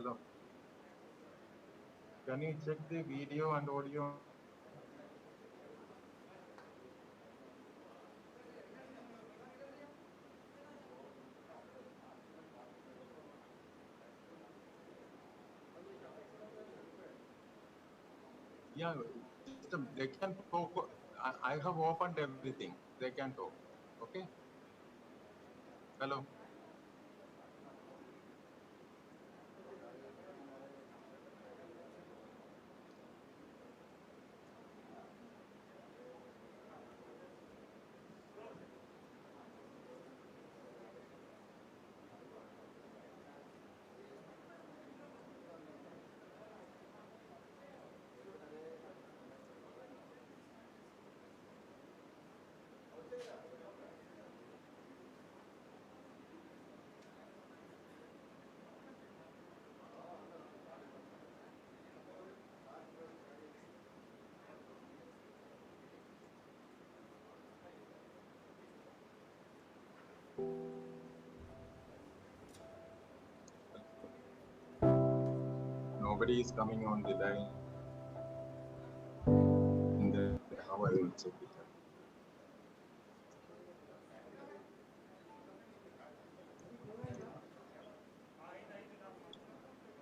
Hello. Can you check the video and audio? Yeah, they can talk. I have opened everything. They can talk. Okay. Hello. Nobody is coming on the line. How I will check it.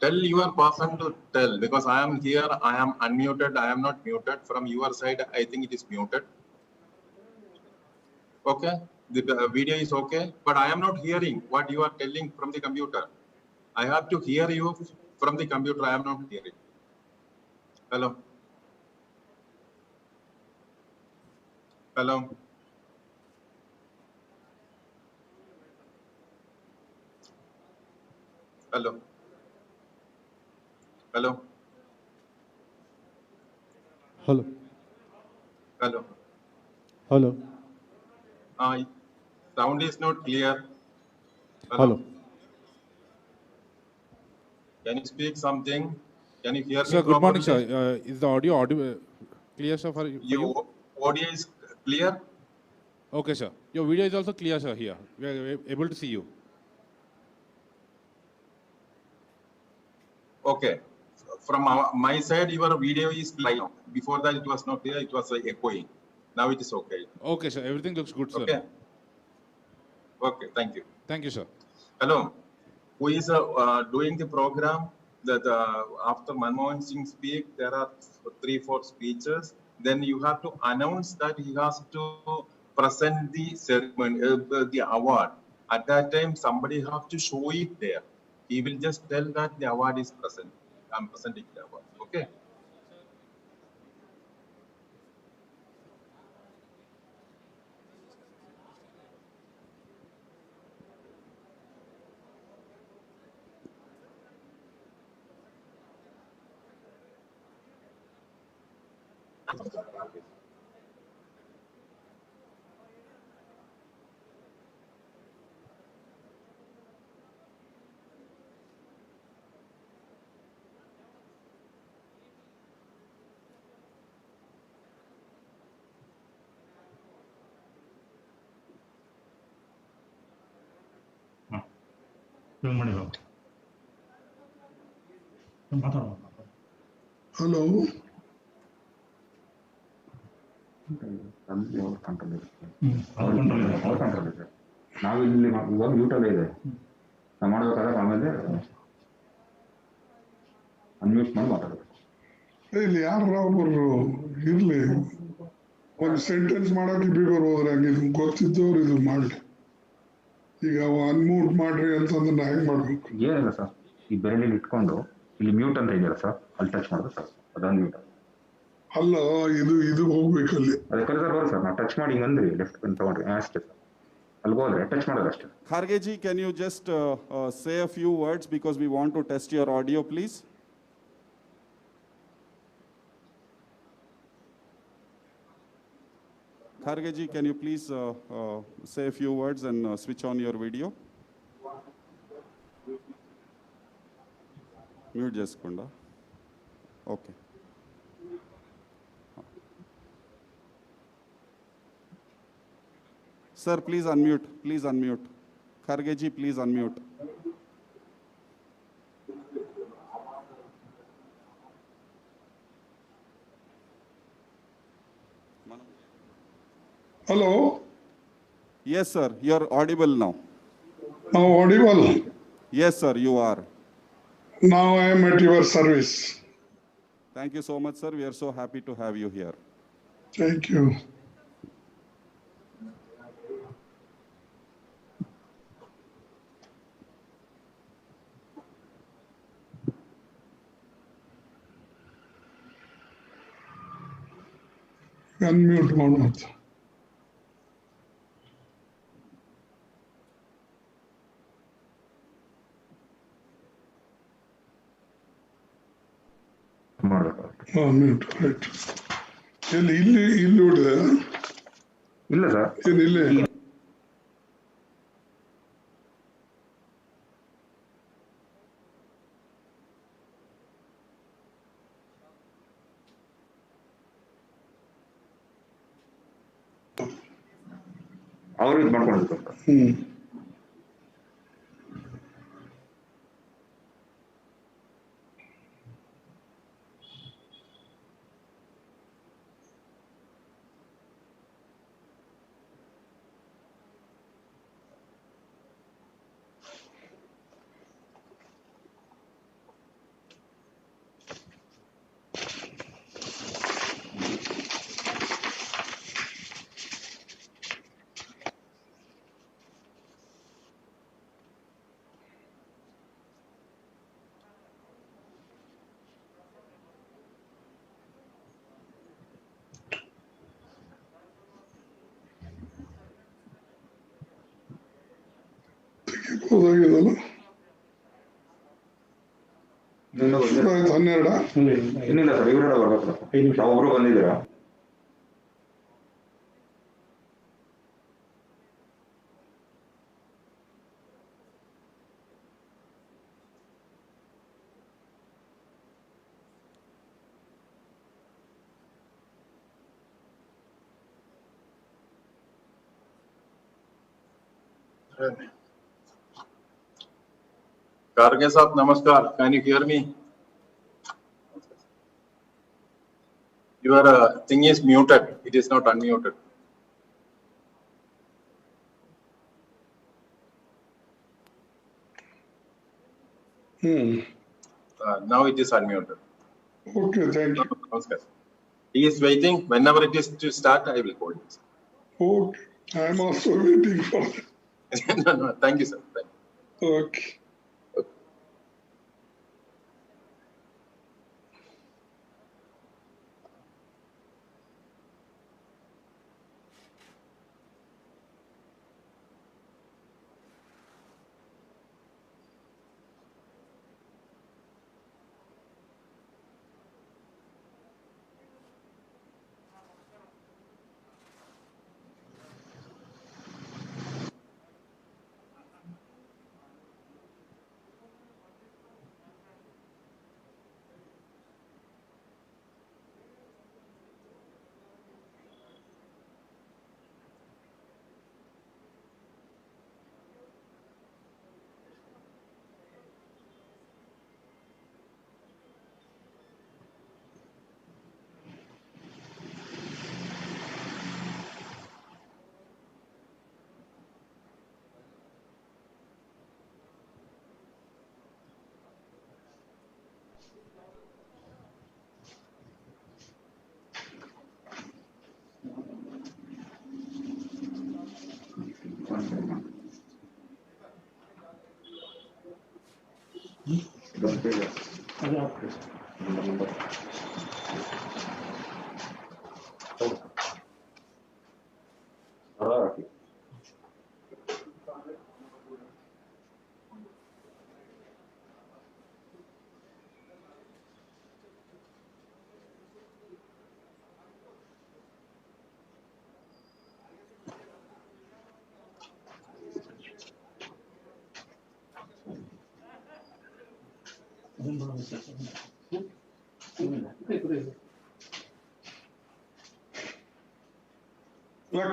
Tell your person to tell, because I am here, I am unmuted, I am not muted. From your side, I think it is muted. Okay, the video is okay, but I am not hearing what you are telling from the computer. I have to hear you from the computer, I am not hearing. Hello. Hello. Hello. Hello. Hello. Hello. Hello. Sound is not clear. Hello. Can you speak something? Can you hear Sir, me good morning, properly? sir. Is the audio audible clear, sir, for you? Your audio is clear? Okay, sir. Your video is also clear, sir, here. We are able to see you. Okay. From my side, your video is clear. Before that, it was not clear. It was echoing. Now it is okay. Okay, sir. Everything looks good, sir. Okay. Now. Okay. Thank you. Thank you, sir. Hello. Who is doing the program? That after Manmohan Singh speak, there are 3-4 speeches. Then you have to announce that he has to present the ceremony, the award. At that time, somebody have to show it there. He will just tell that the award is present. I'm presenting the award. Okay. Hello. ನಾವು ಇಲ್ಲಿ ಇವಾಗ ಯೂಟಲ್ಲೇ ಇದೆ ನಾವು ಮಾಡಬೇಕಾದ್ರೆ ಆಮೇಲೆ unmute ಮಾಡಿ ಮಾತಾಡಬೇಕು. ಇಲ್ಲಿ ಯಾರು ಒಬ್ಬರು ಇರ್ಲಿ, ಒಂದು ಸೆಂಟೆನ್ಸ್ ಮಾಡಕ್ಕೆ ಬೀಗೋರು ಹೋದ್ರೆ ಹಂಗೆ ಗೊತ್ತಿದ್ದವ್ರು ಇದು ಮಾಡ್ಲಿ. ಈಗ ಅನ್ಮ್ಯೂಟ್ ಮಾಡ್ರಿ ಅಂತಂದ್ರೆ ನಾ ಹೆಂಗ್ ಮಾಡ್ಬೇಕು? ಏನಿಲ್ಲ ಸರ್, ಈ ಬೆರಳಿಗೆ ಇಟ್ಕೊಂಡು ಇಲ್ಲಿ ಮ್ಯೂಟ್ ಅಂತ ಇದೆಯಲ್ಲ ಸರ್, ಅಲ್ಲಿ ಟಚ್ ಮಾಡೋದು ಸರ್, ಅದೊಂದು ಮ್ಯೂಟ್. ಅಲ್ಲ, ಇದು ಹೋಗ್ಬೇಕಲ್ಲಿ. ಅದಕ್ಕೆ ಸರ್ ಬರೋ ಸರ್, ನಾವು ಟಚ್ ಮಾಡಿ ಹಿಂಗಂದ್ರಿ ಲೆಫ್ಟ್ ಪೆನ್ ತಗೊಂಡ್ರಿ ಅಷ್ಟೇ ಸರ್, ಅಲ್ಲಿಗೆ ಹೋದ್ರೆ ಟಚ್ ಮಾಡೋದು ಅಷ್ಟೇ. Kharge ji, can you just say a few words because we want to test your audio, please? Kharge ji, can you please say a few words and switch on your video? Mute cheskunda. Okay. Sir, please unmute. Please unmute. Kharge ji, please unmute. Hello, Yes, sir. You're audible now. now audible. Yes, sir, you are. Now I am at your service. Thank you so much, sir. We are so happy to have you here. Thank you. Unmute Mohammed. ಮಾಡಬೇಕು. Mute, right. ಇಲ್ಲಿ ಹೊಡೆದ ಇಲ್ಲ sir. ಏನಿಲ್ಲೇ ಅವರು ಇದು ಮಾಡ್ಕೊಂಡಿದ್ರು sir. ಹೋದಾಗಿದಲ್ಲ ಇನ್ನೂ ಬಂದಿಲ್ಲ. ಆಯ್ತು 12. ಇನ್ನಿಲ್ಲ ಸರ್, ಇವರೆಲ್ಲ ಬರ್ಬೇಕು. ಒಬ್ರು ಬಂದಿದ್ದೀರಾ? Karge Saab, namaskar. Can you hear me? Your thing is muted. It is not unmuted. Now it is unmuted. Okay, thank you. Namaskar. He is waiting. Whenever it is to start, I will call you. Okay, I am also waiting for it. No, thank you, sir. Thank you. Okay.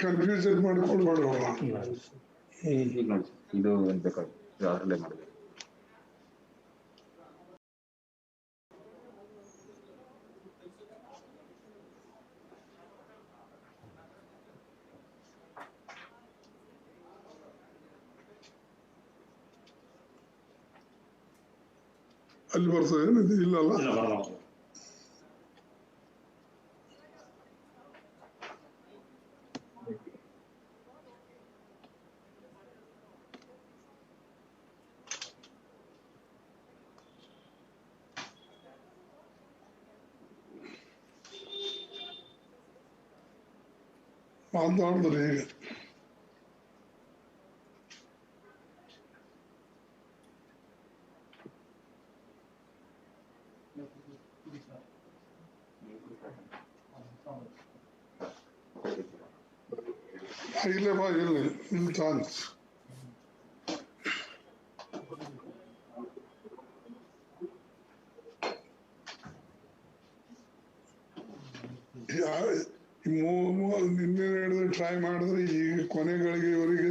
Confusion ಮಾಡ್ಕೊಳ್ಬೇಡ. ಈಗ ನೋಡಿ, ಇದು ಏನು ಬೇಕಾಗುತ್ತೆ ಅದರಲ್ಲೇ ಮಾಡಬೇಕು. ಅಲ್ಲಿ ಬರ್ತದೆ ಏನಿದೆ ಇಲ್ಲಲ್ಲ ಇಲ್ಲ ಬರಲ್ಲ. ಮಾತಾಡಿದ್ರೆ ಈಗ ಇಲ್ಲೇ ಬಾ ಇಲ್ಲಿ ಚಾನ್ಸ್ ನಿನ್ನೆ ಹೇಳಿದ್ರೆ ಟ್ರೈ ಮಾಡಿದ್ರೆ ಈಗ ಕೊನೆಗಳಿಗೆ ಇವರಿಗೆ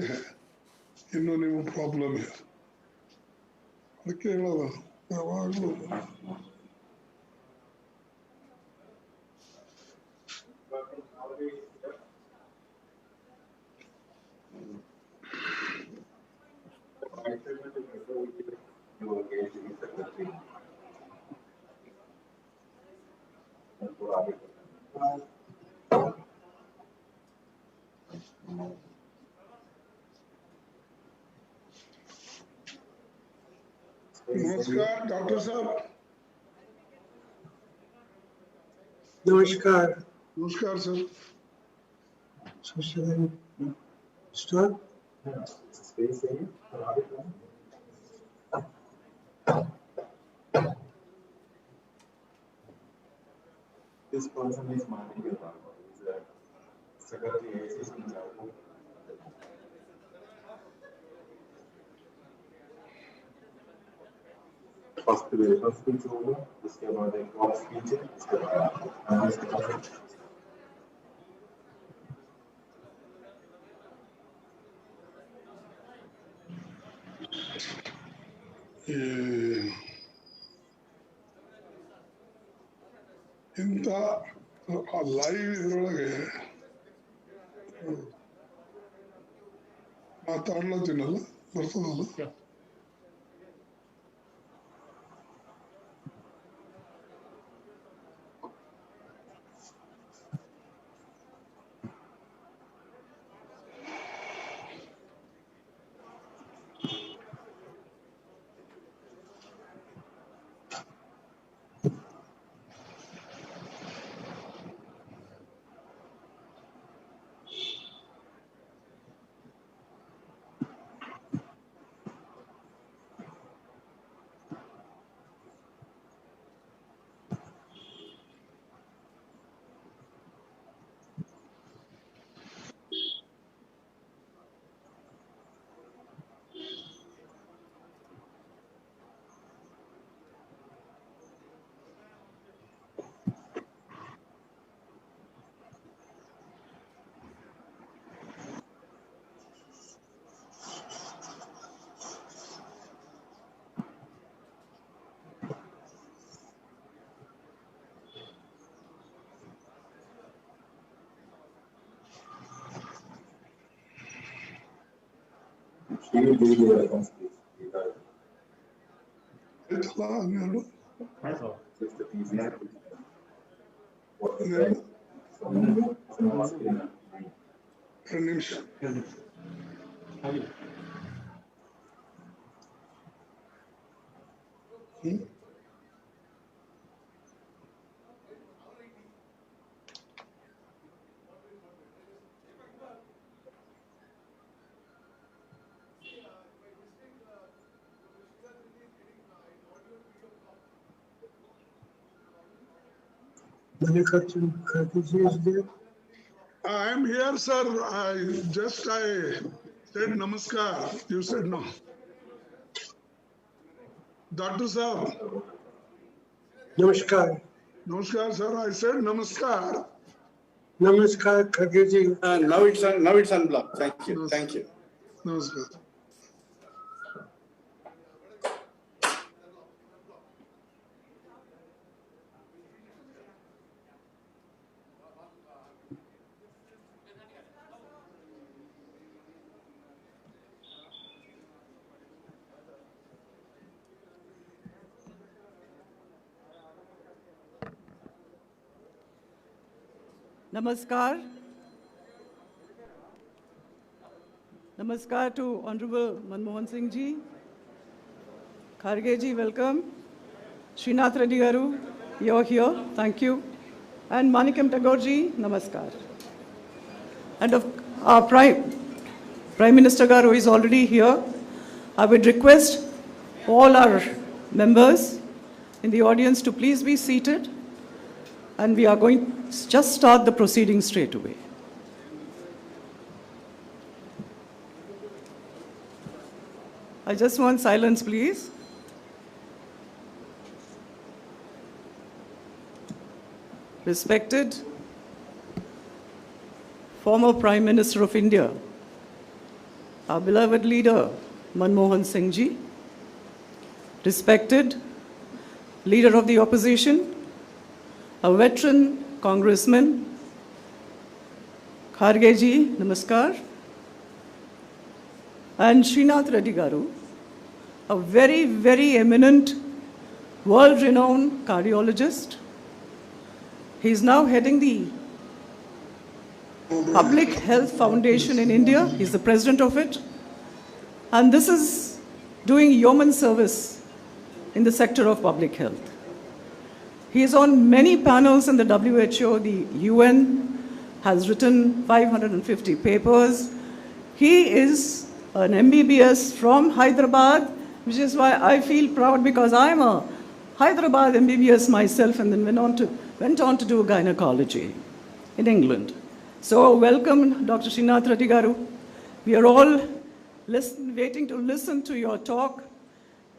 ಇನ್ನೂ ನೀವು ಪ್ರಾಬ್ಲಮ್ ಇದೆ ಅದಕ್ಕೆ ಹೇಳೋದು ಯಾವಾಗಲೂ नमस्कार डॉक्टर साहब नमस्कार नमस्कार sir start This person is Manika Rao. He's a secretary ACS in Jaipur. First speech होगा, इसके बाद एक और speech है, इसके बाद ಇಂಥ ಲೈವ್ ಇದ್ರೊಳಗೆ ಮಾತಾಡ್ಲತ್ತೀನಲ್ಲ ಬರ್ತದಲ್ಲ Shri will give the response, please. ಆಯ್ತಲ್ಲ ಹನ್ನೆರಡು Just the thesis. What is that? Some screen. 2 ನಿಮಿಷ Malikarjun Kharge is there. I am here, sir. I said namaskar. You said no. Doctor Saab. Namaskar. Namaskar, sir. I said namaskar. Namaskar Kharge ji. Now it's unblocked. Thank you. Thank you. Namaskar. Namaskar. Namaskar to Honorable Manmohan Singh ji. Kharge ji, welcome. Srinath Reddy Garu, you're here. Thank you. And Manikam Tagore ji, namaskar. And of our Prime Minister Garu is already here. I would request all our members in the audience to please be seated. And we are going to just start the proceedings straight away. I just want silence, please. Respected former Prime Minister of India, our beloved leader, Manmohan Singh ji, respected leader of the opposition, a veteran congressman, Kharge ji, namaskar, and Srinath Reddy Garu, a very, very eminent, world-renowned cardiologist. He is now heading the Public Health Foundation in India. He's the president of it. And this is doing yeoman service in the sector of public health. He is on many panels in the WHO, the UN, has written 550 papers. He is an MBBS from Hyderabad, which is why I feel proud, because I'm a Hyderabad MBBS myself and then went on to do gynecology in England. So welcome, Dr. Srinath Reddy Garu. We are all waiting to listen to your talk,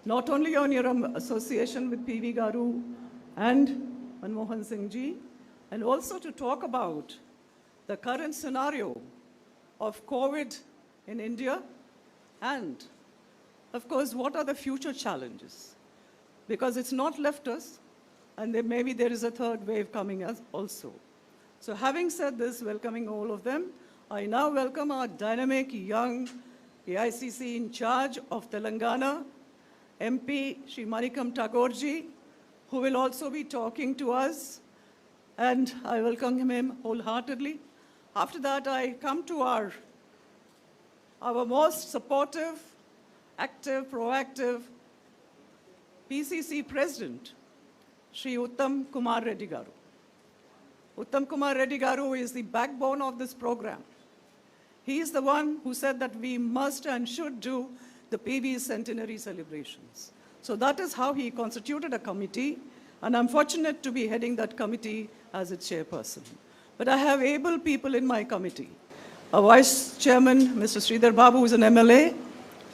not only on your association with PV Garu and Manmohan Singh ji, and also to talk about the current scenario of COVID in India, and of course, what are the future challenges? Because it's not left us, and maybe there is a third wave coming us also. So having said this, welcoming all of them, I now welcome our dynamic young AICC in charge of Telangana, MP Shri Manikam Tagore ji, who will also be talking to us, and I welcome him wholeheartedly. After that, I come to our most supportive, active, proactive PCC President, Shri Uttam Kumar Reddy Garu. Uttam Kumar Reddy Garu is the backbone of this program. He is the one who said that we must and should do the PV Centenary celebrations. So that is how he constituted a committee, and I'm fortunate to be heading that committee as its chairperson. But I have able people in my committee. A vice chairman, Mr. Sridhar Babu, who is an MLA,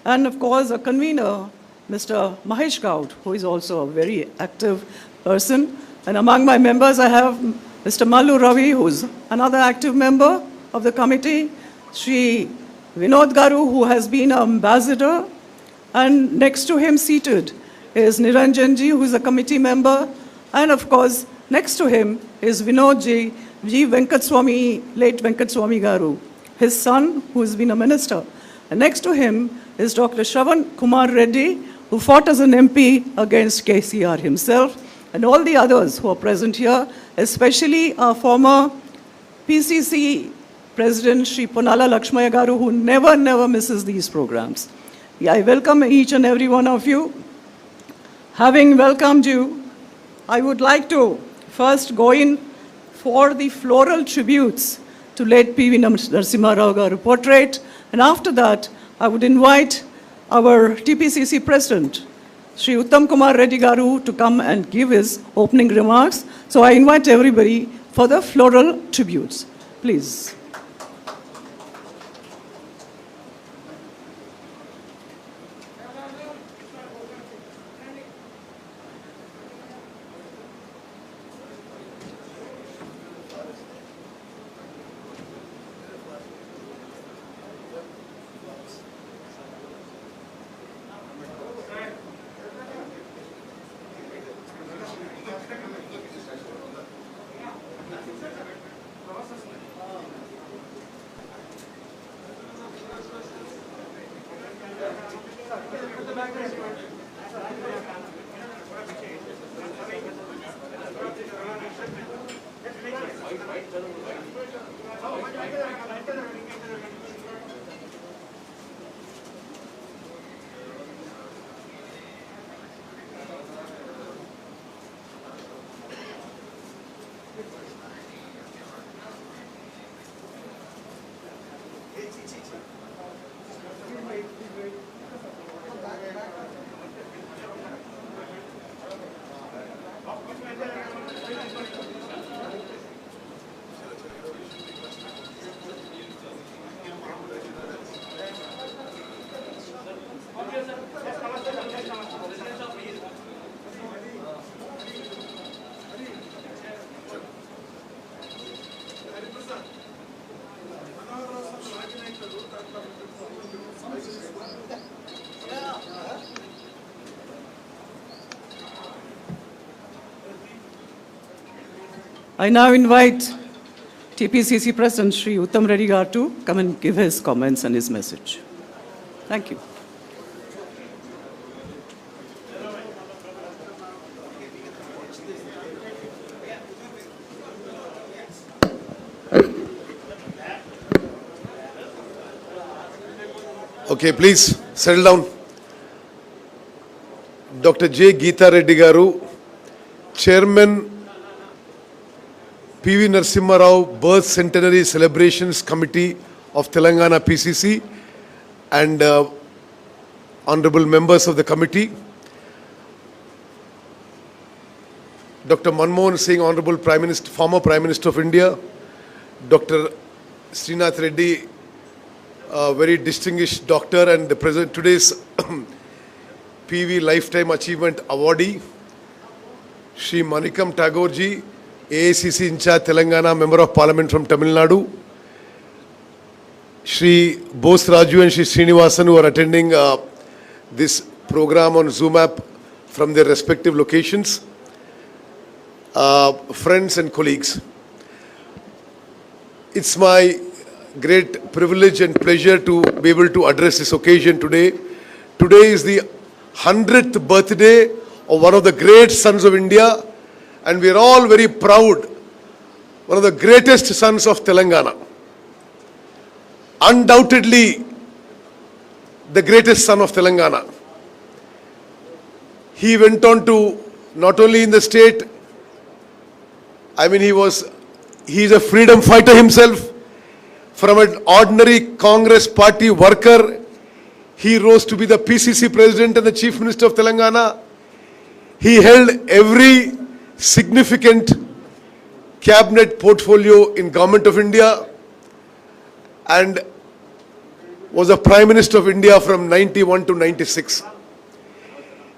and of course a convener, Mr. Mahesh Gaud, who is also a very active person. And among my members, I have Mr. Mallu Ravi, who is another active member of the committee, Shri Vinod Garu, who has been an ambassador, and next to him seated is Niranjan ji, who is a committee member, and of course, next to him is Vinod ji, G. Venkatswamy, late Venkatswamy Garu, his son, who has been a minister. And next to him is Dr. Shravan Kumar Reddy, who fought as an MP against KCR himself, and all the others who are present here, especially our former PCC President, Shri Ponala Lakshmaya Garu, who never misses these programs. I welcome each and every one of you. Having welcomed you, I would like to first go in for the floral tributes to late PV Narasimha Rao Garu portrait, and after that, I would invite our TPCC President, Shri Uttam Kumar Reddy Garu, to come and give his opening remarks. So I invite everybody for the floral tributes. Please. I now invite TPCC President Shri Uttam Reddy Garu to come and give his comments and his message. Thank you. Okay, please settle down. Dr. J. Geeta Reddy Garu, Chairman, PV Narasimha Rao Birth Centenary Celebrations Committee of Telangana PCC, and honorable members of the committee, Dr. Manmohan Singh, Honorable Prime Minister, former Prime Minister of India, Dr. Srinath Reddy, a very distinguished doctor and the president today's PV Lifetime Achievement Awardee, Shri Manikam Tagore-ji, AICC in charge Telangana, Member of Parliament from Tamil Nadu, Shri Bose Raju and Shri Srinivasan, who are attending this program on Zoom app from their respective locations, friends and colleagues. It's my great privilege and pleasure to be able to address this occasion today. Today is the 100th birthday of one of the great sons of India, and we are all very proud, one of the greatest sons of Telangana. Undoubtedly, the greatest son of Telangana. He went on to, not only in the state, I mean, he's a freedom fighter himself. From an ordinary Congress party worker, he rose to be the PCC president and the chief minister of Telangana. He held every significant cabinet portfolio in Government of India and was the Prime Minister of India from 91 to 96.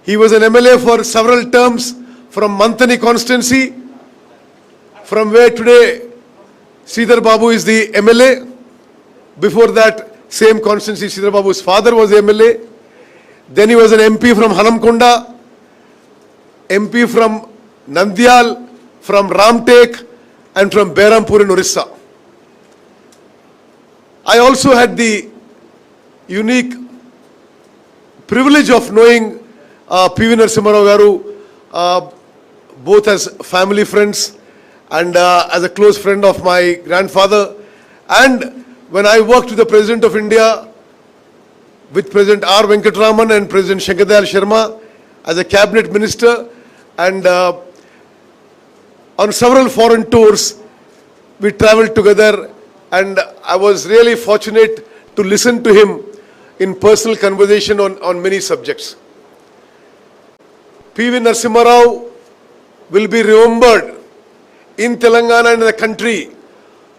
He was an MLA for several terms from Mantani constituency, from where today Sridhar Babu is the MLA. Before that, same constituency, Sridhar Babu's father was the MLA. Then he was an MP from Hanamkonda, MP from Nandyal, from Ramtek, and from Behrampur in Orissa. I also had the unique privilege of knowing PV Narasimha Rao Garu, both as family friends and as a close friend of my grandfather. And when I worked with the President of India, with President R. Venkatraman and President Shankar Dayal Sharma as a cabinet minister, and on several foreign tours, we traveled together, and I was really fortunate to listen to him in personal conversation on many subjects. PV Narasimha Rao will be remembered in Telangana and in the country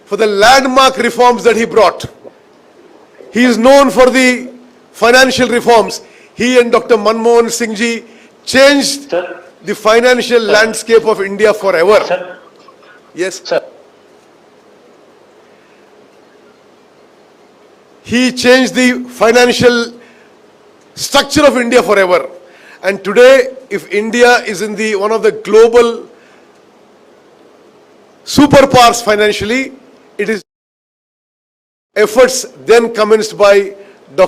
for the landmark reforms that he brought. He is known for the financial reforms. He and Dr. Manmohan Singh ji changed the financial landscape of India forever. Sir. Yes. Sir. He changed the financial structure of India forever. And today, if India is in the one of the global superpowers financially, it is efforts then commenced by Shri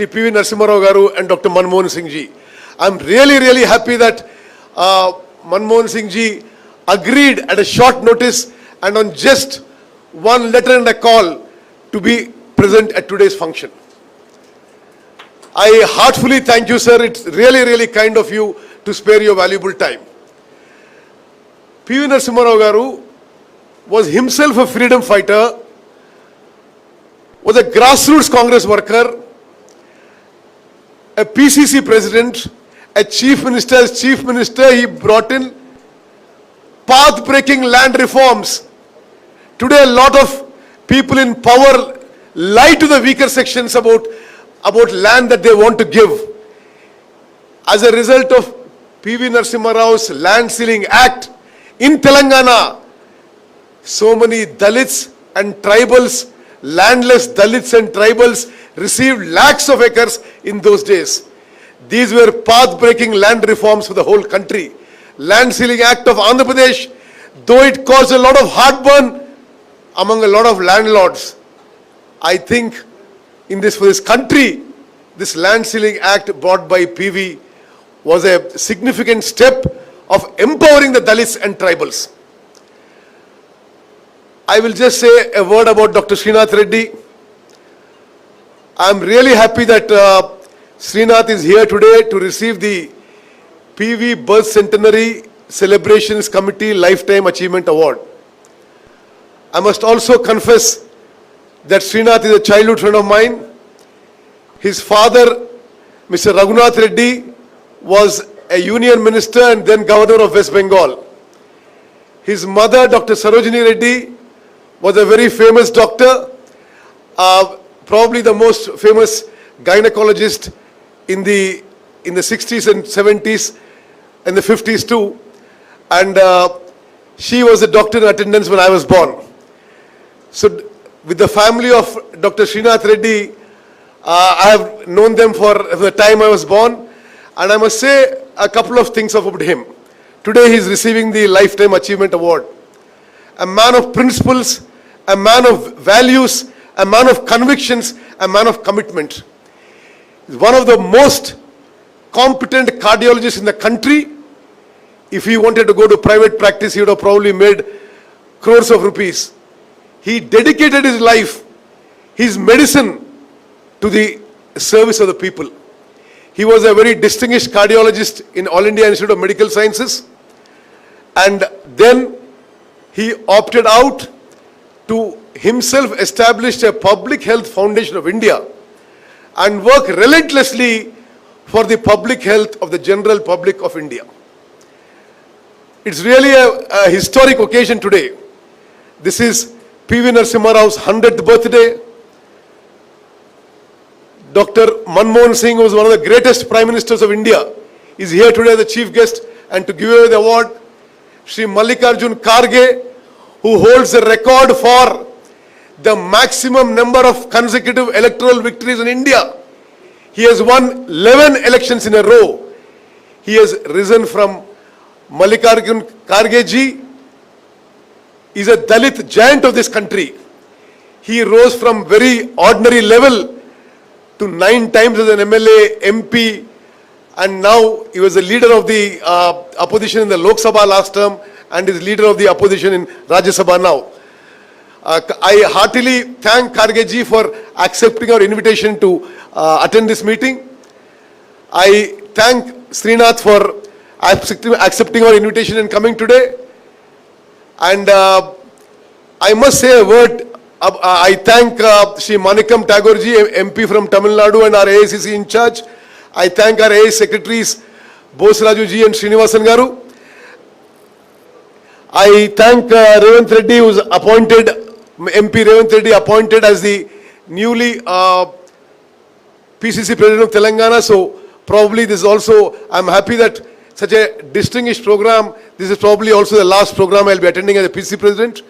PV Narasimha Rao Garu and Dr. Manmohan Singh ji. I'm really happy that Manmohan Singh ji agreed at a short notice and on just one letter and a call to be present at today's function. I heartfully thank you, sir. It's really kind of you to spare your valuable time. PV Narasimha Rao Garu was himself a freedom fighter, was a grassroots Congress worker, a PCC president, a chief minister. As chief minister, he brought in path-breaking land reforms. Today, a lot of people in power lie to the weaker sections about land that they want to give. As a result of PV Narasimha Rao's Land Ceiling Act in Telangana, so many Dalits and tribals, landless Dalits and tribals received lakhs of acres in those days. These were path-breaking land reforms for the whole country. Land Ceiling Act of Andhra Pradesh, though it caused a lot of heartburn among a lot of landlords, I think for this country, this Land Ceiling Act brought by PV was a significant step of empowering the Dalits and tribals. I will just say a word about Dr. Srinath Reddy. I am really happy that Srinath is here today to receive the PV Birth Centenary Celebrations Committee Lifetime Achievement Award. I must also confess that Srinath is a childhood friend of mine. His father, Mr. Raghunath Reddy, was a union minister and then governor of West Bengal. His mother, Dr. Sarojini Reddy, was a very famous doctor, probably the most famous gynecologist in the 60s and 70s and the 50s too. And she was a doctor in attendance when I was born. So with the family of Dr. Srinath Reddy, I have known them for the time I was born. And I must say a couple of things about him. Today he is receiving the Lifetime Achievement Award. A man of principles, a man of values, a man of convictions, a man of commitment. He's one of the most competent cardiologists in the country. If he wanted to go to private practice, he would have probably made crores of rupees. He dedicated his life, his medicine, to the service of the people. He was a very distinguished cardiologist in All India Institute of Medical Sciences. And then he opted out to himself establish a public health foundation of India and work relentlessly for the public health of the general public of India. It's really a historic occasion today. This is PV Narasimha Rao's 100th birthday. Dr. Manmohan Singh, who was one of the greatest Prime Ministers of India, is here today as the chief guest, and to give away the award, Shri Mallikarjun Kharge, who holds the record for the maximum number of consecutive electoral victories in India. He has won 11 elections in a row. He has risen from Mallikarjun Kharge ji is a Dalit giant of this country. He rose from very ordinary level to 9 times as an MLA, MP, and now he was the leader of the opposition in the Lok Sabha last term and is leader of the opposition in Rajya Sabha now. I heartily thank Kharge ji for accepting our invitation to attend this meeting. I thank Srinath for accepting our invitation and coming today. And I must say a word. I thank Shri Manikam Tagore ji, MP from Tamil Nadu, and our AICC in charge. I thank our AIC secretaries, Bose Raju ji and Srinivasan Garu. I thank Revanth Reddy, who is appointed, MP Revanth Reddy appointed as the newly PCC President of Telangana. So probably this is also, I'm happy that such a distinguished program, this is probably also the last program I'll be attending as a PCC President.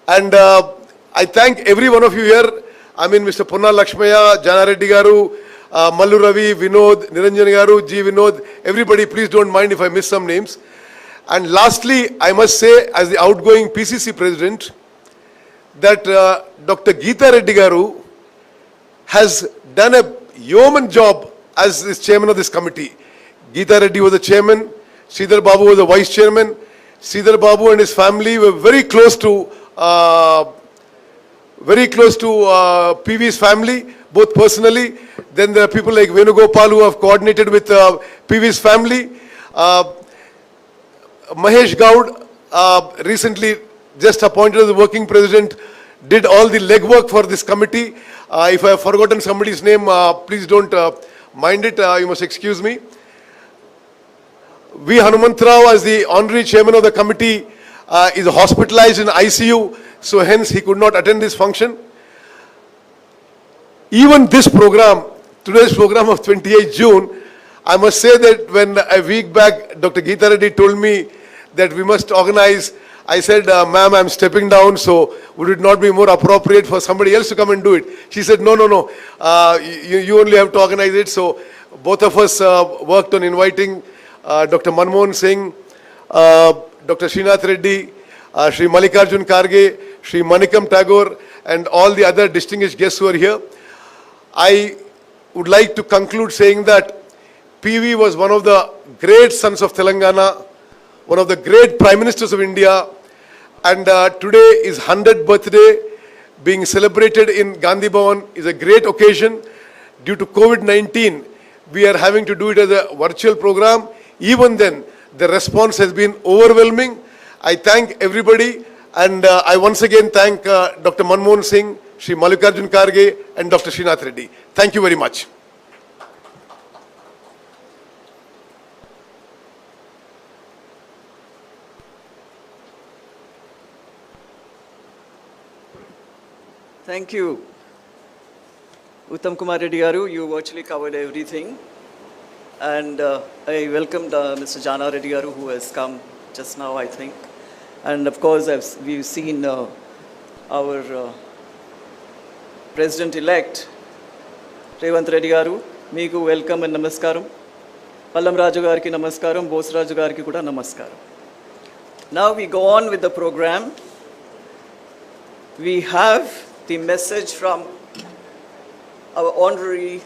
And I thank every one of you here. I mean, Mr. Punna Lakshmaya, Jana Reddy Garu, Mallu Ravi, Vinod, Niranjan Garu, G. Vinod, everybody, please don't mind if I miss some names. And lastly, I must say, as the outgoing PCC President, that Dr. Geeta Reddy Garu has done a yeoman job as the chairman of this committee. Geeta Reddy was the chairman, Sridhar Babu was the vice chairman. Sridhar Babu and his family were very close to PV's family, both personally. Then there are people like Venugopal who have coordinated with PV's family. Mahesh Gaud, recently just appointed as the working president, did all the legwork for this committee. If I have forgotten somebody's name, please don't mind it, you must excuse me. V. Hanumantrao, as the honorary chairman of the committee, is hospitalized in ICU, so hence he could not attend this function. Even this program, today's program of 28th June, I must say that when a week back Dr. Geeta Reddy told me that we must organize, I said, ma'am, I'm stepping down, so would it not be more appropriate for somebody else to come and do it? She said, no, you only have to organize it. So both of us worked on inviting Dr. Manmohan Singh, Dr. Srinath Reddy, Shri Mallikarjun Kharge, Shri Manikam Tagore, and all the other distinguished guests who are here. I would like to conclude saying that PV was one of the great sons of Telangana, one of the great Prime Ministers of India, and today is 100th birthday being celebrated in Gandhi Bhavan is a great occasion. Due to COVID-19, we are having to do it as a virtual program. Even then, the response has been overwhelming. I thank everybody, and I once again thank Dr. Manmohan Singh, Shri Mallikarjun Kharge, and Dr. Srinath Reddy. Thank you very much. Thank you. Uttam Kumar Reddy Garu, you virtually covered everything. And I welcomed Mr. Jana Reddy Garu, who has come just now, I think. And of course, we've seen our President-elect, Revanth Reddy Garu. Meeku welcome and namaskaram. Pallam Raju Gariki namaskaram, Bose Raju Gariki kuda namaskaram. Now we go on with the program. We have the message from our honorary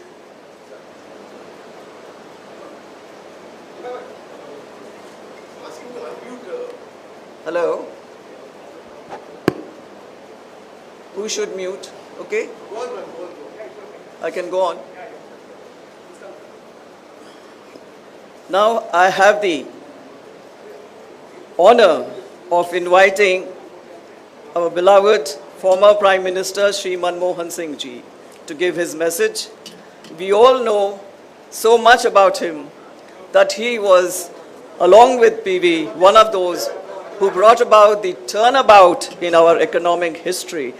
hello. Who should mute? Okay? I can go on. Now I have the honor of inviting our beloved former Prime Minister Shri Manmohan Singh Ji to give his message. We all know so much about him that he was, along with PV, one of those who brought about the turnabout in our economic history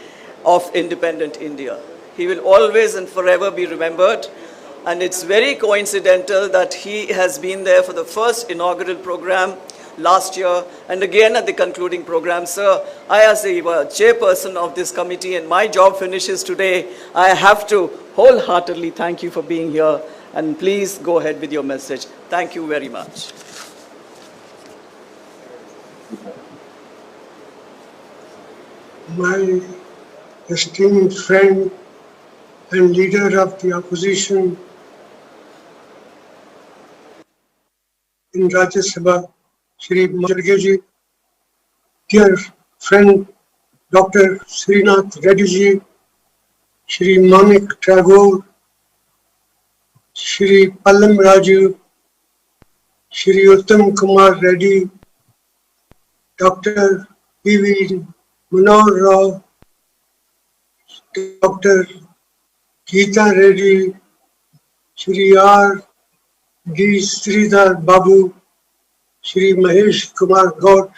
of independent India. He will always and forever be remembered, and it's very coincidental that he has been there for the first inaugural program last year and again at the concluding program. Sir, I as the chairperson of this committee and my job finishes today, I have to wholeheartedly thank you for being here, and please go ahead with your message. Thank you very much. My esteemed friend and leader of the opposition in Rajya Sabha, Shri Kharge, dear friend Dr. Srinath Reddy ji, Shri Manik Tagore, Shri Pallam Raju, Shri Uttam Kumar Reddy, Dr. P.V. Manohar Rao, Dr. Geeta Reddy, Shri R. D. Sridhar Babu, Shri Mahesh Kumar Gaut,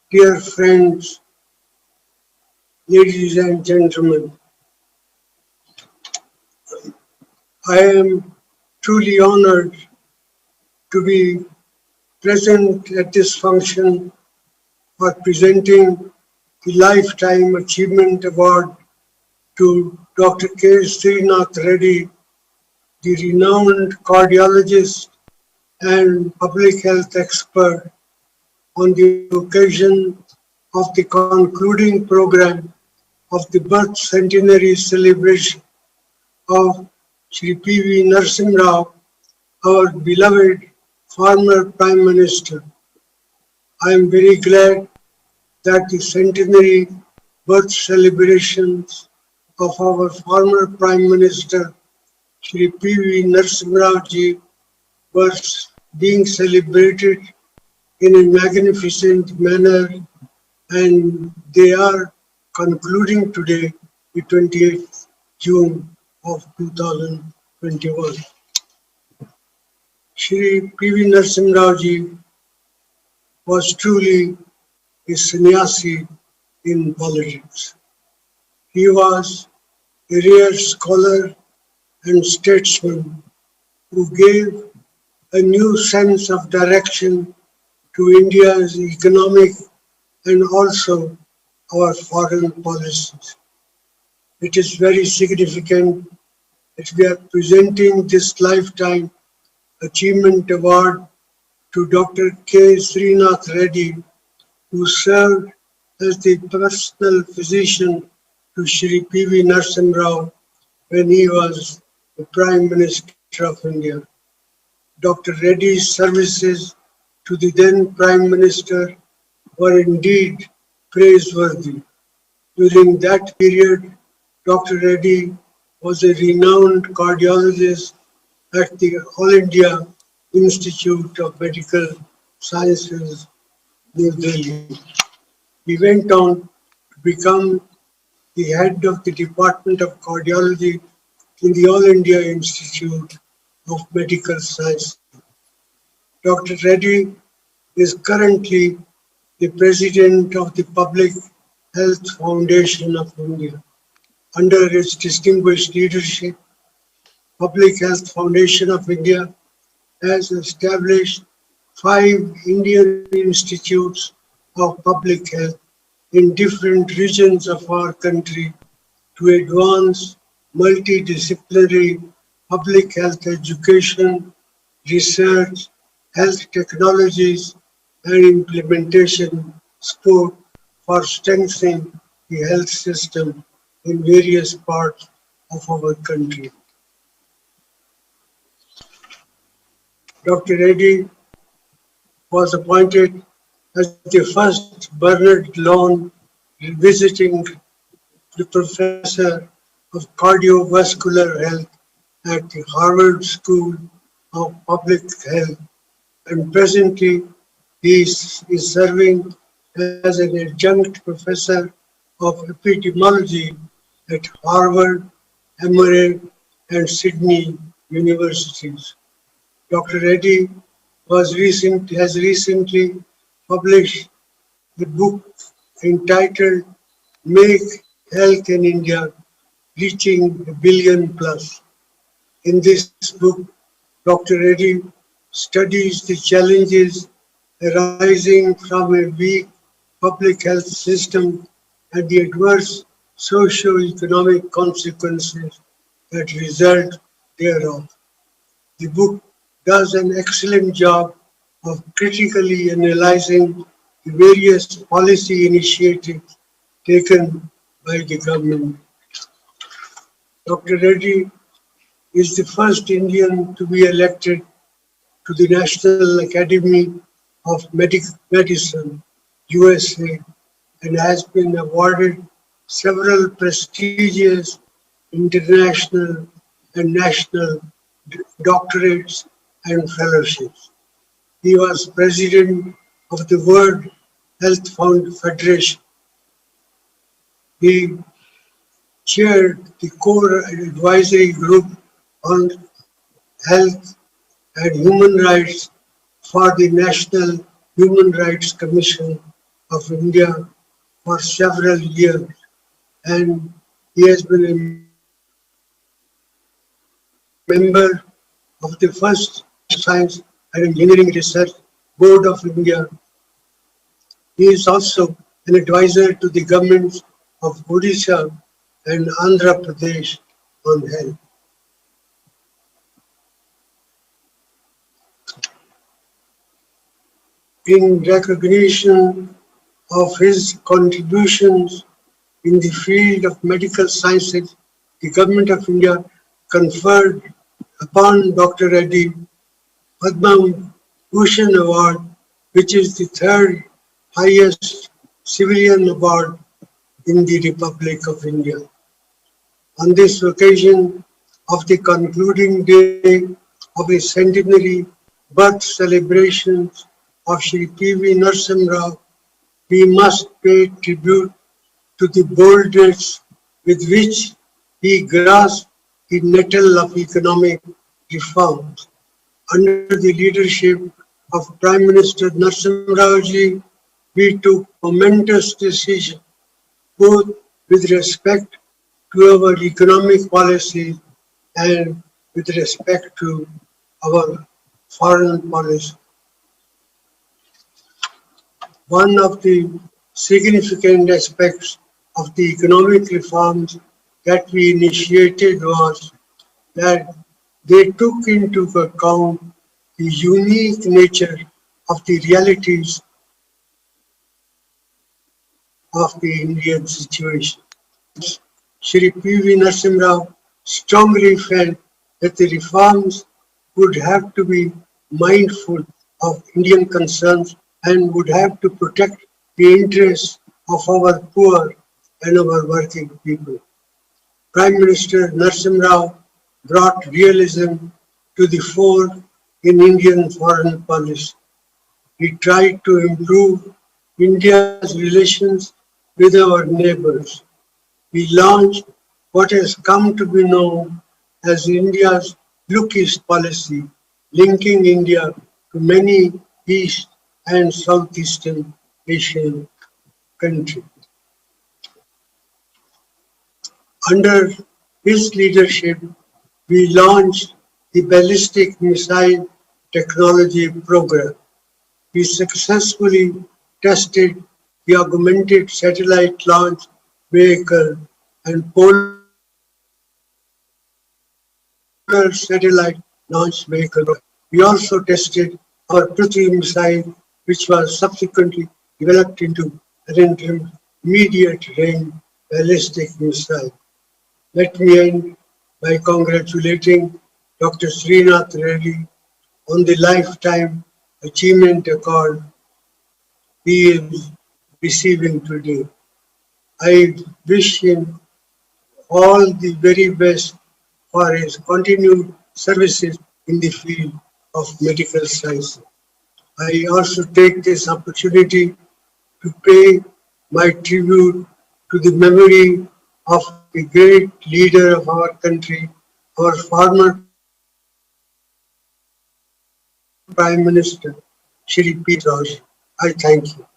dear friends, ladies and gentlemen, I am truly honored to be present at this function for presenting the Lifetime Achievement Award to Dr. K. Srinath Reddy, the renowned cardiologist and public health expert, on the occasion of the concluding program of the birth centenary celebration of Shri P.V. Narasimha Rao, our beloved former Prime Minister. I am very glad that the centenary birth celebrations of our former Prime Minister Shri P.V. Narasimha Rao ji were being celebrated in a magnificent manner, and they are concluding today, the 28th June of 2021. Shri P.V. Narasimha Rao ji was truly a sannyasi in politics. He was a rare scholar and statesman who gave a new sense of direction to India's economic and also our foreign policies. It is very significant that we are presenting this Lifetime Achievement Award to Dr. K. Srinath Reddy, who served as the personal physician to Shri P.V. Narasimha Rao when he was the Prime Minister of India. Dr. Reddy's services to the then Prime Minister were indeed praiseworthy. During that period, Dr. Reddy was a renowned cardiologist at the All India Institute of Medical Sciences, New Delhi. He went on to become the head of the Department of Cardiology in the All India Institute of Medical Sciences. Dr. Reddy is currently the President of the Public Health Foundation of India. Under its distinguished leadership, Public Health Foundation of India has established 5 Indian institutes of public health in different regions of our country to advance multidisciplinary public health education, research, health technologies, and implementation support for strengthening the health system in various parts of our country. Dr. Reddy was appointed as the first Bernard Lawn visiting the professor of cardiovascular health at the Harvard School of Public Health, and presently he is serving as an adjunct professor of epidemiology at Harvard, Emory, and Sydney universities. Dr. Reddy has recently published the book entitled Make Health in India Reaching $1 Billion Plus. In this book, Dr. Reddy studies the challenges arising from a weak public health system and the adverse socio-economic consequences that result thereof. The book does an excellent job of critically analyzing the various policy initiatives taken by the government. Dr. Reddy is the first Indian to be elected to the National Academy of Medicine, USA, and has been awarded several prestigious international and national doctorates and fellowships. He was president of the World Health Federation. He chaired the core advisory group on health and human rights for the National Human Rights Commission of India for several years, and he has been a member of the first Science and Engineering Research Board of India. He is also an advisor to the governments of Odisha and Andhra Pradesh on health. In recognition of his contributions in the field of medical sciences, the Government of India conferred upon Dr. Reddy Padma Bhushan Award, which is the third highest civilian award in the Republic of India. On this occasion of the concluding day of the centenary birth celebrations of Shri P.V. Narasimha Rao, we must pay tribute to the boldness with which he grasped the nettle of economic reforms. Under the leadership of Prime Minister Narasimha Rao ji, we took momentous decisions, both with respect to our economic policy and with respect to our foreign policy. One of the significant aspects of the economic reforms that we initiated was that they took into account the unique nature of the realities of the Indian situation. Shri P.V. Narasimha Rao strongly felt that the reforms would have to be mindful of Indian concerns and would have to protect the interests of our poor and our working people. Prime Minister Narasimha Rao brought realism to the fore in Indian foreign policy. He tried to improve India's relations with our neighbors. We launched what has come to be known as India's Look East policy, linking India to many East and Southeastern Asian countries. Under his leadership, we launched the Ballistic Missile Technology Program. We successfully tested the Augmented Satellite Launch Vehicle and Polar Satellite Launch Vehicle. We also tested our Prithvi missile, which was subsequently developed into an intermediate range ballistic missile. Let me end by congratulating Dr. Srinath Reddy on the Lifetime Achievement Award he is receiving today. I wish him all the very best for his continued services in the field of medical science. I also take this opportunity to pay my tribute to the memory of the great leader of our country, our former Prime Minister, Shri P. Rao. I thank you.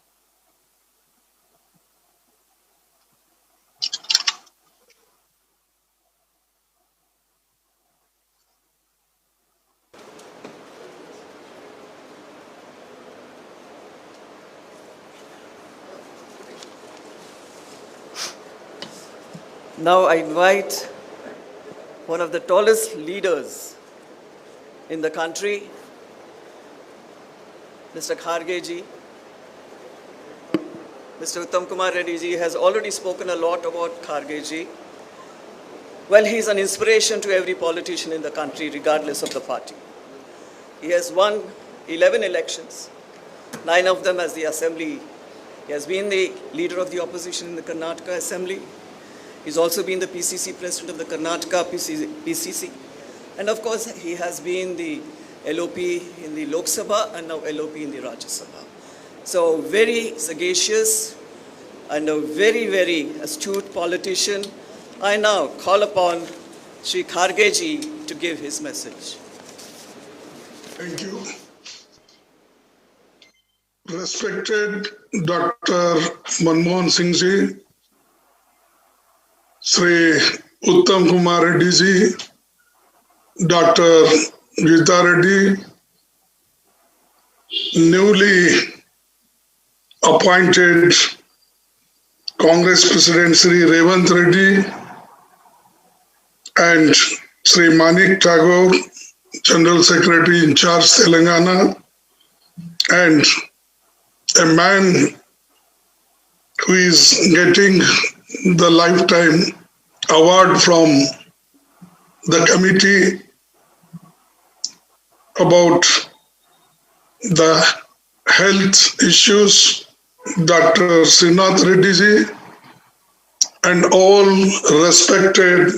Now I invite one of the tallest leaders in the country, Mr. Kharge ji. Mr. Uttam Kumar Reddy ji has already spoken a lot about Kharge ji. Well, he is an inspiration to every politician in the country, regardless of the party. He has won 11 elections, 9 of them as the Assembly. He has been the leader of the opposition in the Karnataka Assembly. He's also been the PCC president of the Karnataka PCC. And of course, he has been the LOP in the Lok Sabha and now LOP in the Rajya Sabha. So very sagacious and a very, very astute politician. I now call upon Shri Kharge ji to give his message. Thank you. Respected Dr. Manmohan Singh ji, Shri Uttam Kumar Reddy ji, Dr. Geeta Reddy, newly appointed Congress President Shri Revant Reddy, and Shri Manik Tagore, General Secretary in charge Telangana, and a man who is getting the Lifetime Award from the committee about the health issues, Dr. Srinath Reddy ji, and all respected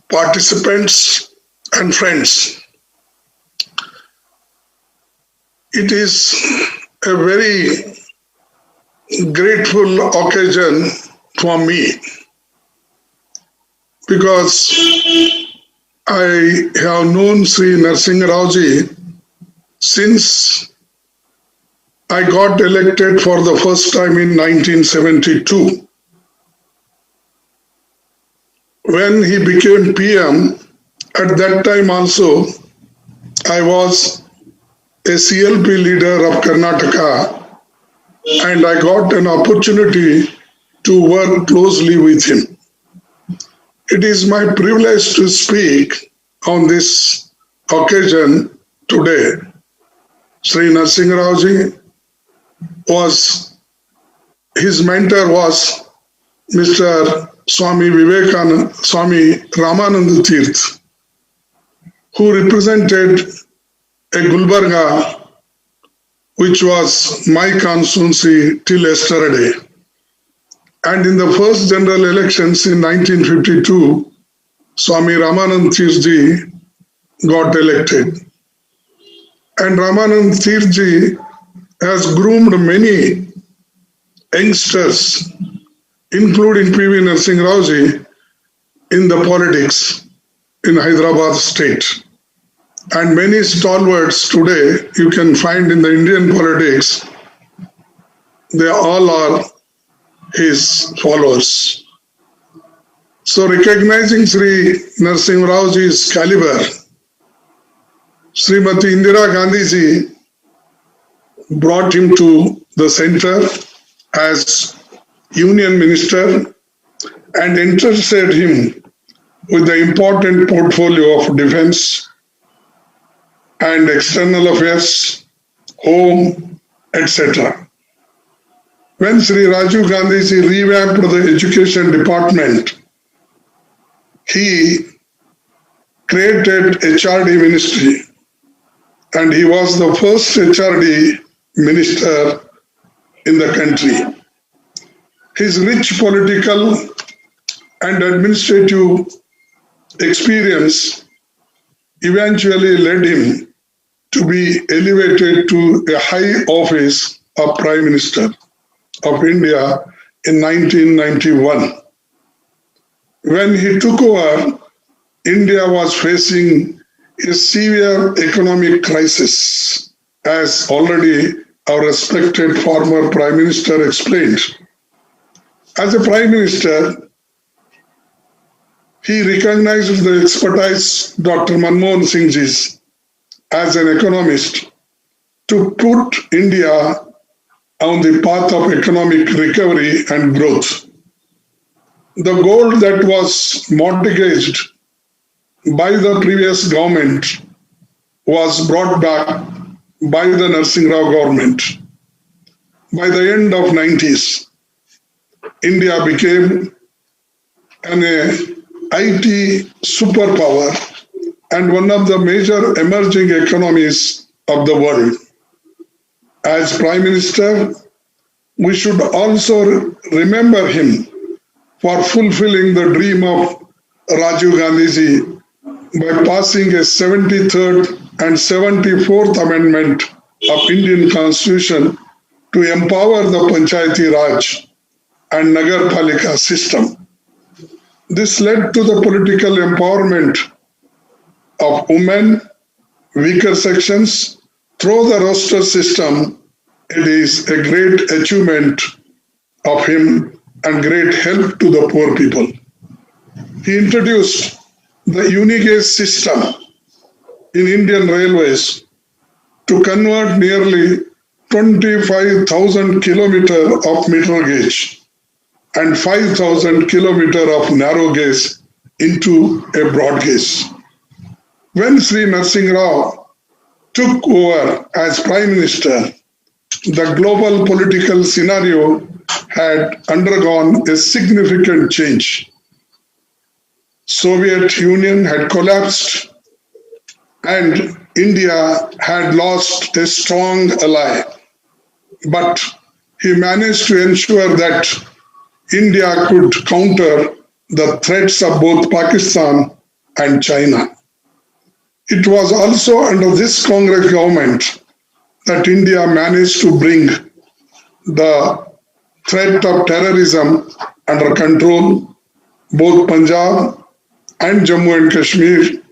participants and friends. It is a very grateful occasion for me because I have known Shri Narasimha Rao ji since I got elected for the first time in 1972. When he became PM, at that time also, I was a CLP leader of Karnataka, and I got an opportunity to work closely with him. It is my privilege to speak on this occasion today. Shri Narasimha Rao ji was his mentor was Mr. Swami Vivekananda, Swami Ramananda Tirth, who represented a Gulbarga, which was my constituency till yesterday. And in the first general elections in 1952, Swami Ramanand Tirthji got elected. And Ramanand Tirthji has groomed many youngsters, including P.V. Narasimha Rao in the politics in Hyderabad state. And many stalwarts today you can find in the Indian politics, they all are his followers. So recognizing Shri Narasimha Rao's caliber, Srimati Indira Gandhi ji brought him to the center as Union Minister and entrusted him with the important portfolio of defense and external affairs, home, etc. When Sri Rajiv Gandhi ji revamped the education department, he created HRD ministry, and he was the first HRD minister in the country. His rich political and administrative experience eventually led him to be elevated to a high office of Prime Minister of India in 1991. When he took over, India was facing a severe economic crisis, as already our respected former Prime Minister explained. As a Prime Minister, he recognized the expertise Dr. Manmohan Singh ji's as an economist to put India on the path of economic recovery and growth. The gold that was mortgaged by the previous government was brought back by the Narasimha Rao government. By the end of 90s, India became an IT superpower and one of the major emerging economies of the world. As Prime Minister, we should also remember him for fulfilling the dream of Rajiv Gandhi ji by passing a 73rd and 74th Amendment of Indian Constitution to empower the Panchayati Raj and Nagar Palika system. This led to the political empowerment of women, weaker sections, through the roster system. It is a great achievement of him and great help to the poor people. He introduced the Unigauge system in Indian Railways to convert nearly 25,000 kilometers of meter gauge and 5,000 kilometers of narrow gauge into a broad gauge. When Sri Narasimha Rao took over as Prime Minister, the global political scenario had undergone a significant change. Soviet Union had collapsed and India had lost a strong ally. But he managed to ensure that India could counter the threats of both Pakistan and China. It was also under this Congress government that India managed to bring the threat of terrorism under control. Both Punjab and Jammu and Kashmir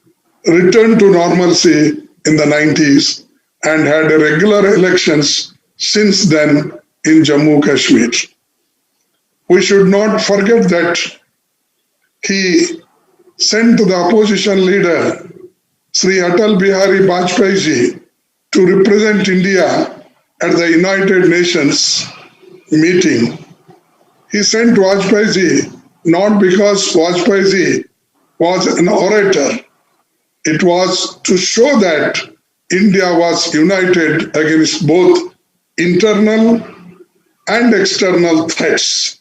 returned to normalcy in the 90s and had regular elections since then in Jammu Kashmir. We should not forget that he sent the opposition leader Sri Atal Bihari Vajpayee ji to represent India at the United Nations meeting. He sent Vajpayee ji not because Vajpayee ji was an orator. It was to show that India was united against both internal and external threats.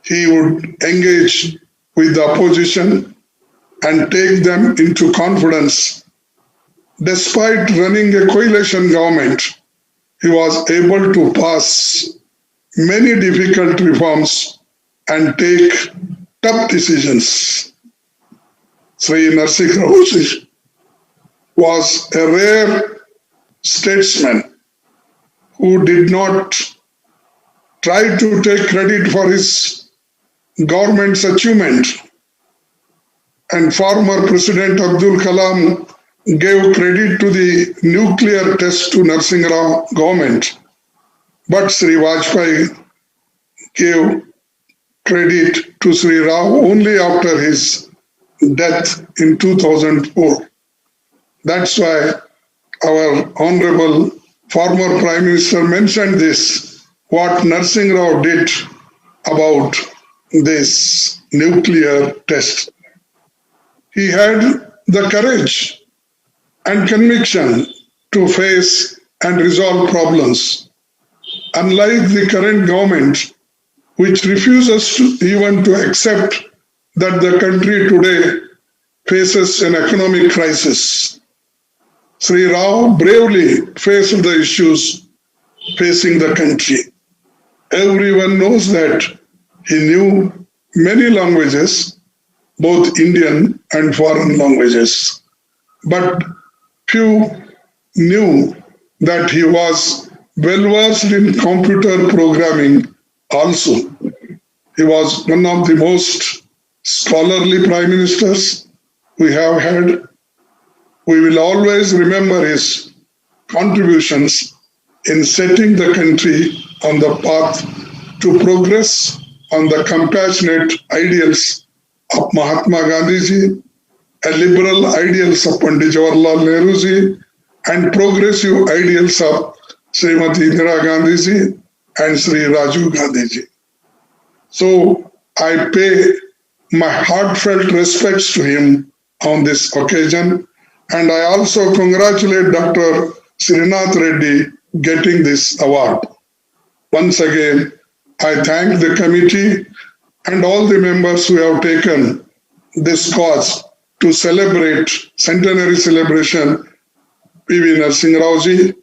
He would engage with the opposition and take them into confidence. Despite running a coalition government, he was able to pass many difficult reforms and take tough decisions. Shri Narasimha Rao was a rare statesman who did not try to take credit for his government's achievement. And former President Abdul Kalam gave credit to the nuclear test to Narasimha Rao government. But Shri Vajpayee gave credit to Shri Rao only after his death in 2004. That's why our Honorable former Prime Minister mentioned this, what Narasimha Rao did about this nuclear test. He had the courage and conviction to face and resolve problems. Unlike the current government, which refuses even to accept that the country today faces an economic crisis, Shri Rao bravely faced the issues facing the country. Everyone knows that he knew many languages, both Indian and foreign languages. But few knew that he was well versed in computer programming also. He was one of the most scholarly prime ministers we have had. We will always remember his contributions in setting the country on the path to progress on the compassionate ideals of Mahatma Gandhi ji, a liberal ideals of Pandit Jawaharlal Nehru ji, and progressive ideals of Srimati Indira Gandhi ji and Shri Rajiv Gandhi ji. So I pay my heartfelt respects to him on this occasion, and I also congratulate Dr. Srinath Reddy getting this award. Once again, I thank the committee and all the members who have taken this cause to celebrate centenary celebration. P.V. Narasimha Rao ji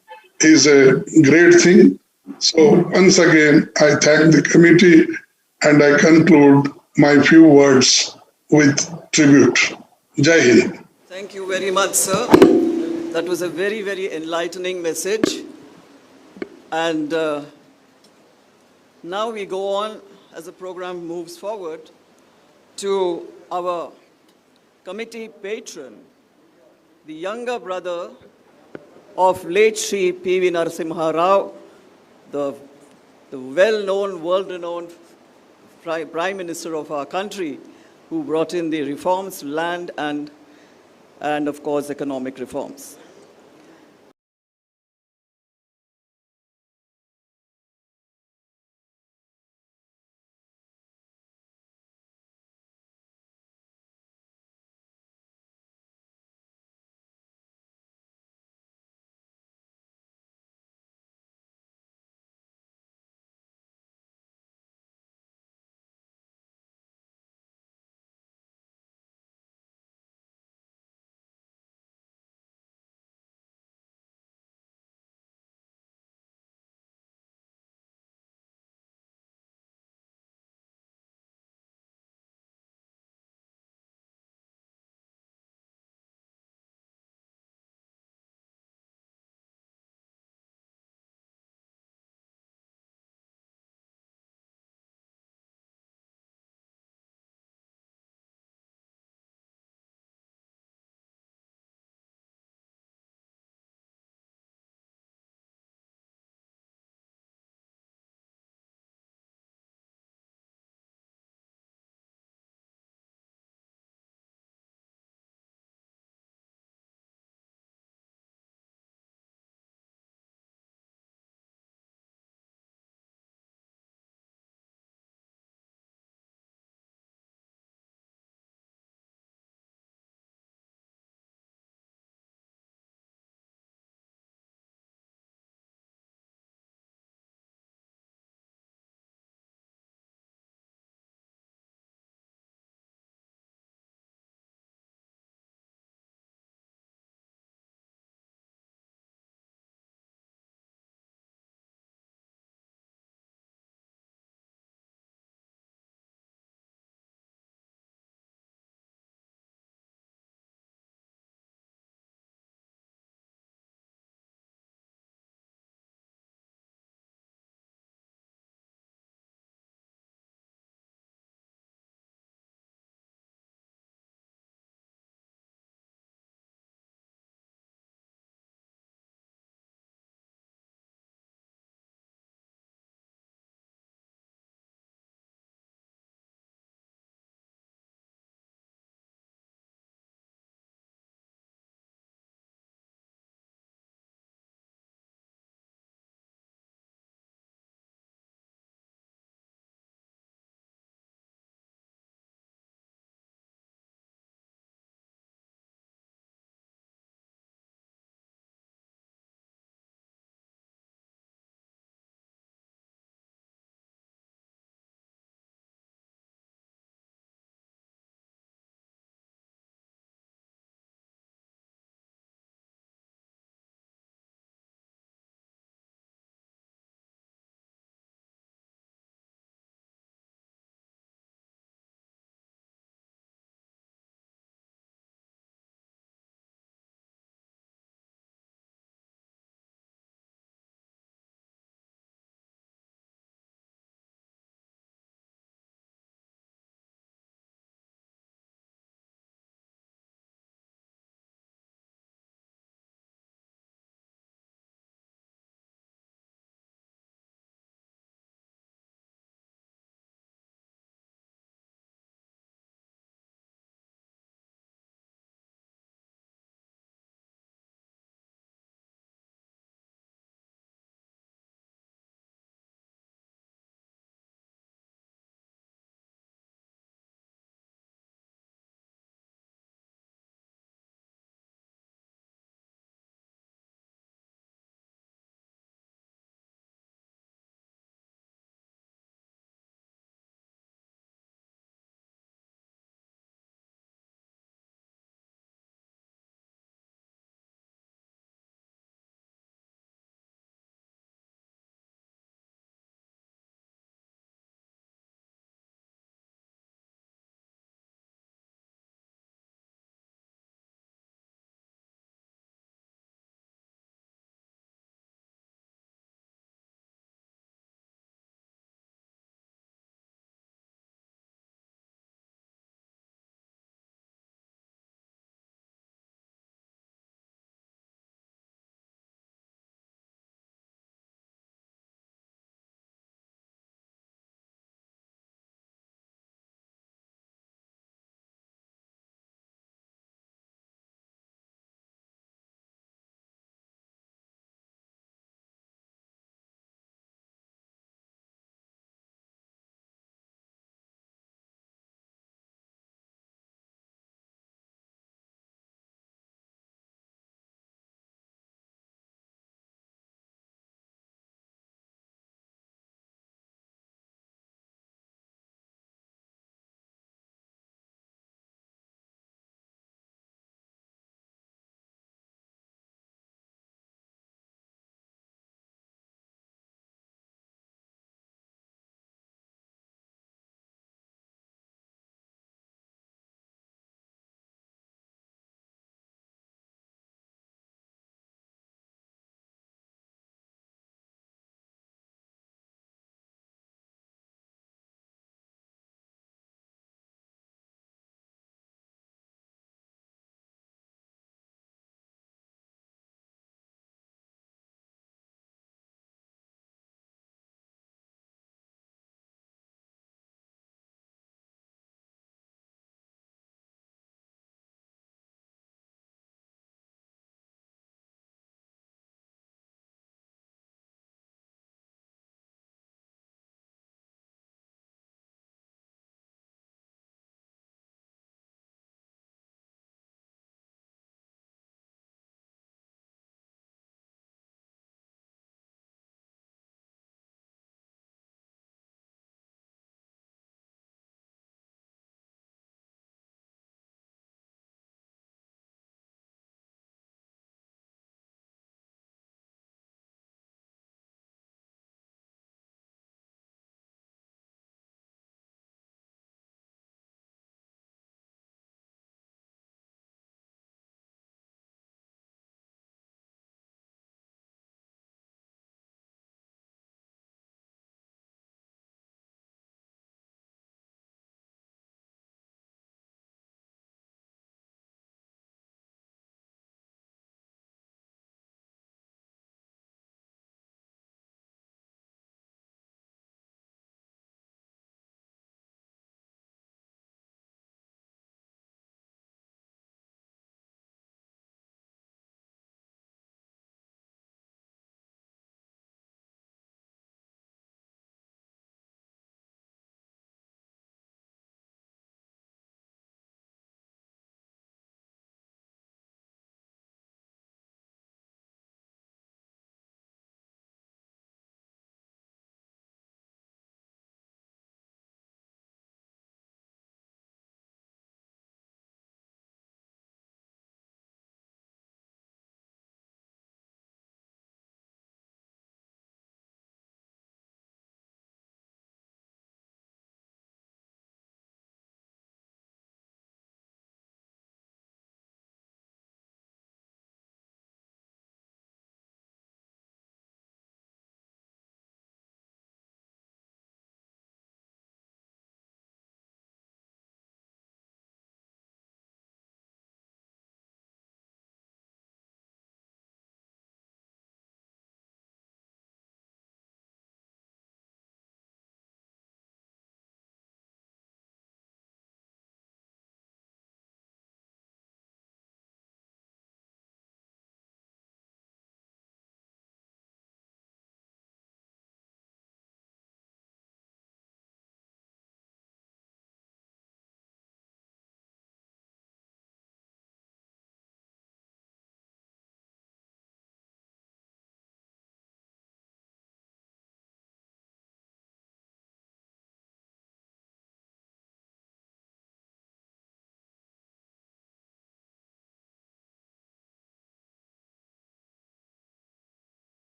is a great thing. So once again, I thank the committee and I conclude my few words with tribute. Jai Hind. Thank you very much, sir. That was a very, very enlightening message. And now we go on, as the program moves forward, to our committee patron, the younger brother of late Shri P.V. Narasimha Rao, the well-known, world-renowned Prime Minister of our country, who brought in the reforms, land and of course, economic reforms.